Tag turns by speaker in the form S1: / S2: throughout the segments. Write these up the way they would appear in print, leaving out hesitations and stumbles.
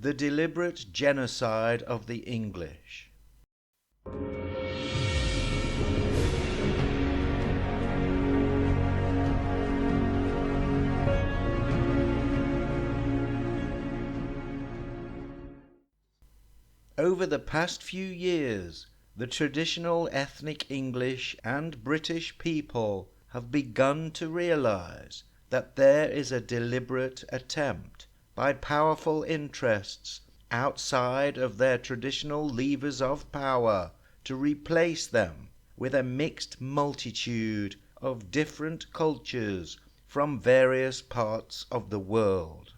S1: The deliberate genocide of the English. Over the past few years, the traditional ethnic English and British people have begun to realize that there is a deliberate attempt by powerful interests outside of their traditional levers of power to replace them with a mixed multitude of different cultures from various parts of the world.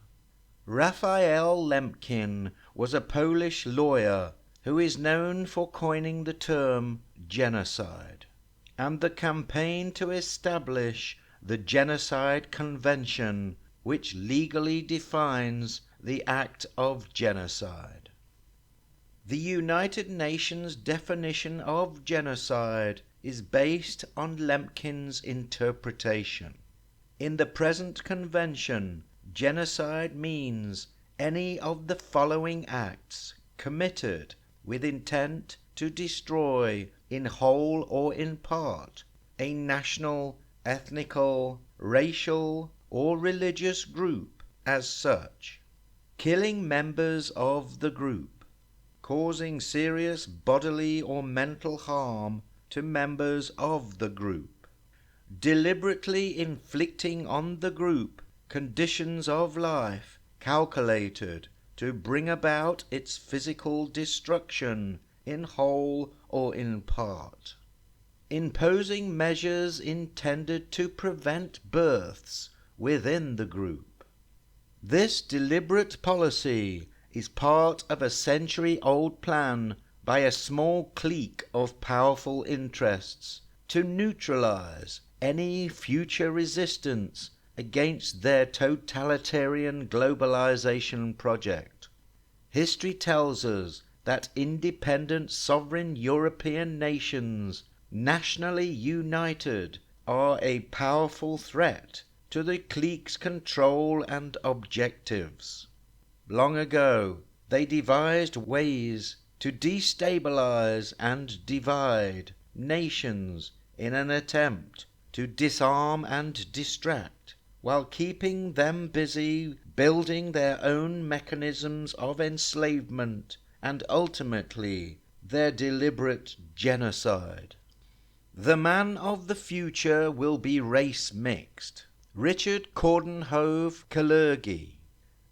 S1: Raphael Lemkin was a Polish lawyer who is known for coining the term genocide, and the campaign to establish the Genocide Convention, which legally defines the act of genocide. The United Nations definition of genocide is based on Lemkin's interpretation. In the present convention, genocide means any of the following acts committed with intent to destroy, in whole or in part, a national, ethnical, racial, or religious group as such, killing members of the group, causing serious bodily or mental harm to members of the group, deliberately inflicting on the group conditions of life calculated to bring about its physical destruction in whole or in part, imposing measures intended to prevent births within the group. This deliberate policy is part of a century-old plan by a small clique of powerful interests to neutralize any future resistance against their totalitarian globalization project. History tells us that independent sovereign European nations, nationally united, are a powerful threat to the clique's control and objectives. Long ago, they devised ways to destabilize and divide nations in an attempt to disarm and distract, while keeping them busy building their own mechanisms of enslavement and ultimately their deliberate genocide. The man of the future will be race mixed. Richard Coudenhove Kalergi.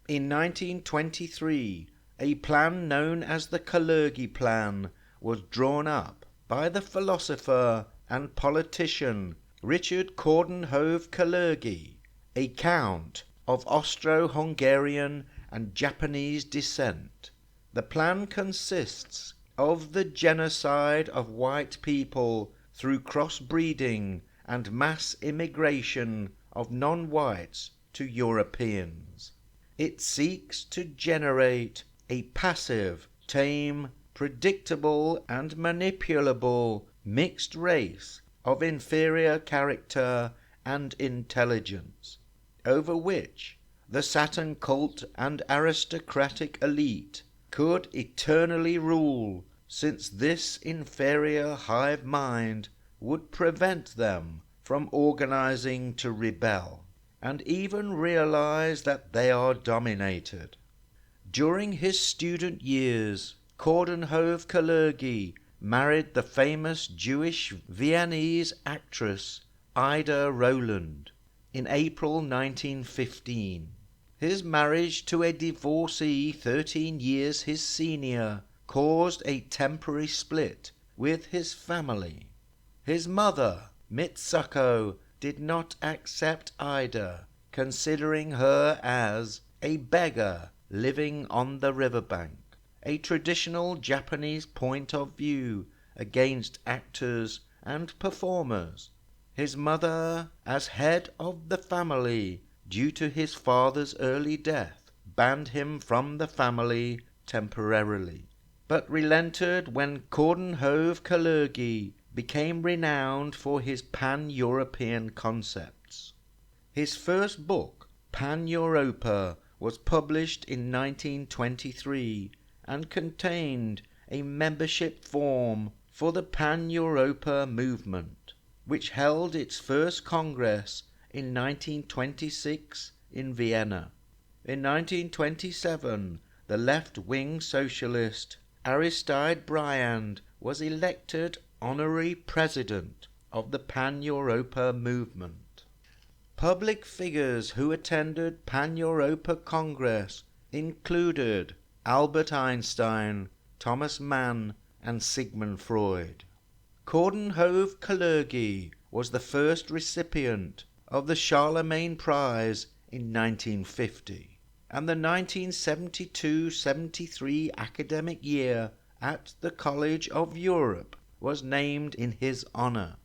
S1: In 1923, a plan known as the Kalergi Plan was drawn up by the philosopher and politician Richard Coudenhove Kalergi, a Count of Austro-Hungarian and Japanese descent. The plan consists of the genocide of white people through cross-breeding and mass immigration of non-whites to Europeans. It seeks to generate a passive, tame, predictable and manipulable mixed race of inferior character and intelligence, over which the Saturn cult and aristocratic elite could eternally rule, since this inferior hive mind would prevent them from organizing to rebel, and even realize that they are dominated. During his student years, Coudenhove Kalergi married the famous Jewish Viennese actress Ida Roland in April 1915. His marriage to a divorcee 13 years his senior caused a temporary split with his family. His mother, Mitsuko, did not accept Ida, considering her as a beggar living on the riverbank, a traditional Japanese point of view against actors and performers. His mother, as head of the family due to his father's early death, banned him from the family temporarily, but relented when Coudenhove Kalergi became renowned for his pan-European concepts. His first book, Pan-Europa, was published in 1923 and contained a membership form for the Pan-Europa movement, which held its first congress in 1926 in Vienna. In 1927, the left-wing socialist Aristide Briand was elected honorary president of the Pan-Europa movement. Public figures who attended Pan-Europa Congress included Albert Einstein, Thomas Mann, and Sigmund Freud. Coudenhove Kalergi was the first recipient of the Charlemagne Prize in 1950, and the 1972-73 academic year at the College of Europe was named in his honor.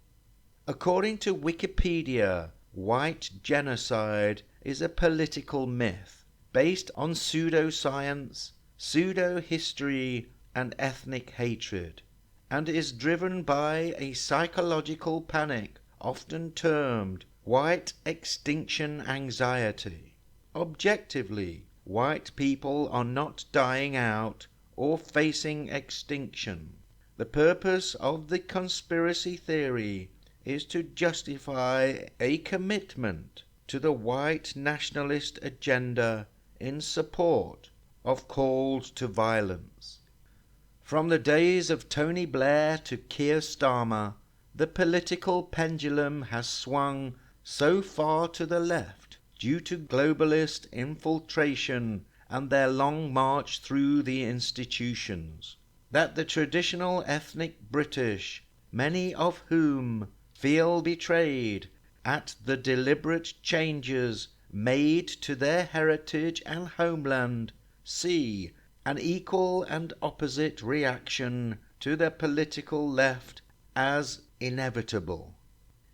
S1: According to Wikipedia, white genocide is a political myth based on pseudoscience, pseudo-history, and ethnic hatred, and is driven by a psychological panic often termed white extinction anxiety. Objectively, white people are not dying out or facing extinction. The purpose of the conspiracy theory is to justify a commitment to the white nationalist agenda in support of calls to violence. From the days of Tony Blair to Keir Starmer, the political pendulum has swung so far to the left due to globalist infiltration and their long march through the institutions, that the traditional ethnic British, many of whom feel betrayed at the deliberate changes made to their heritage and homeland, see an equal and opposite reaction to the political left as inevitable.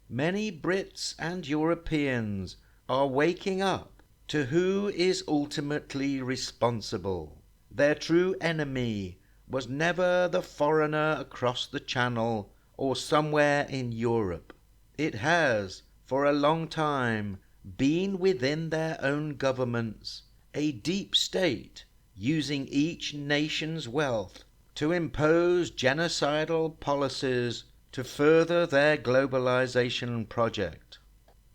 S1: Many Brits and Europeans are waking up to who is ultimately responsible. Their true enemy was never the foreigner across the Channel or somewhere in Europe. It has, for a long time, been within their own governments, a deep state using each nation's wealth to impose genocidal policies to further their globalization project.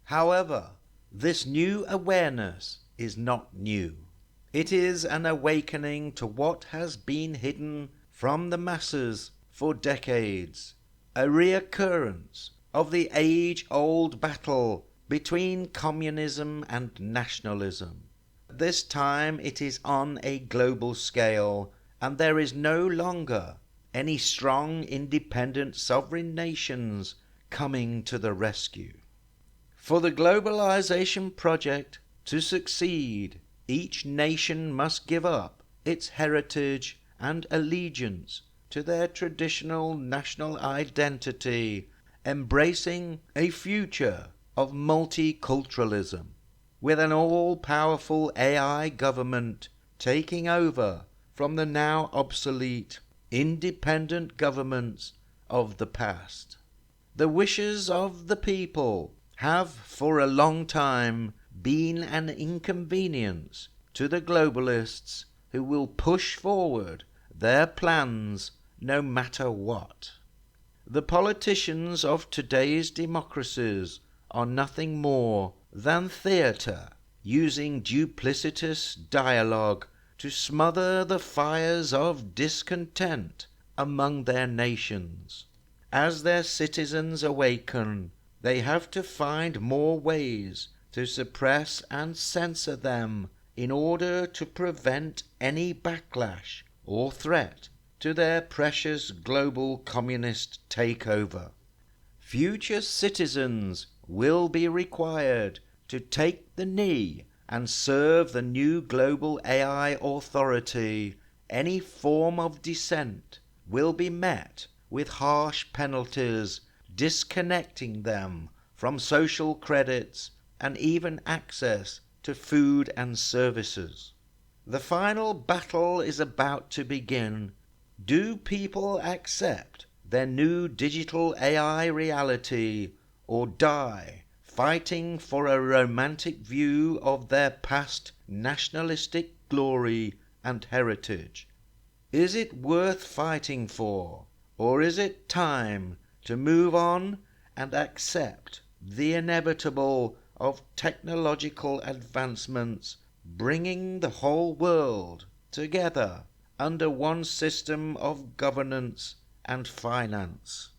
S1: However, this new awareness is not new. It is an awakening to what has been hidden from the masses for decades, a reoccurrence of the age-old battle between communism and nationalism. This time it is on a global scale, and there is no longer any strong independent sovereign nations coming to the rescue. For the globalization project to succeed, each nation must give up its heritage and allegiance to their traditional national identity, embracing a future of multiculturalism, with an all-powerful AI government taking over from the now obsolete independent governments of the past. The wishes of the people have for a long time been an inconvenience to the globalists, who will push forward their plans no matter what. The politicians of today's democracies are nothing more than theatre, using duplicitous dialogue to smother the fires of discontent among their nations. As their citizens awaken, they have to find more ways to suppress and censor them in order to prevent any backlash or threat to their precious global communist takeover. Future citizens will be required to take the knee and serve the new global AI authority. Any form of dissent will be met with harsh penalties, disconnecting them from social credits and even access to food and services. The final battle is about to begin. Do people accept their new digital AI reality, or die fighting for a romantic view of their past nationalistic glory and heritage? Is it worth fighting for, or is it time to move on and accept the inevitable of technological advancements, bringing the whole world together under one system of governance and finance?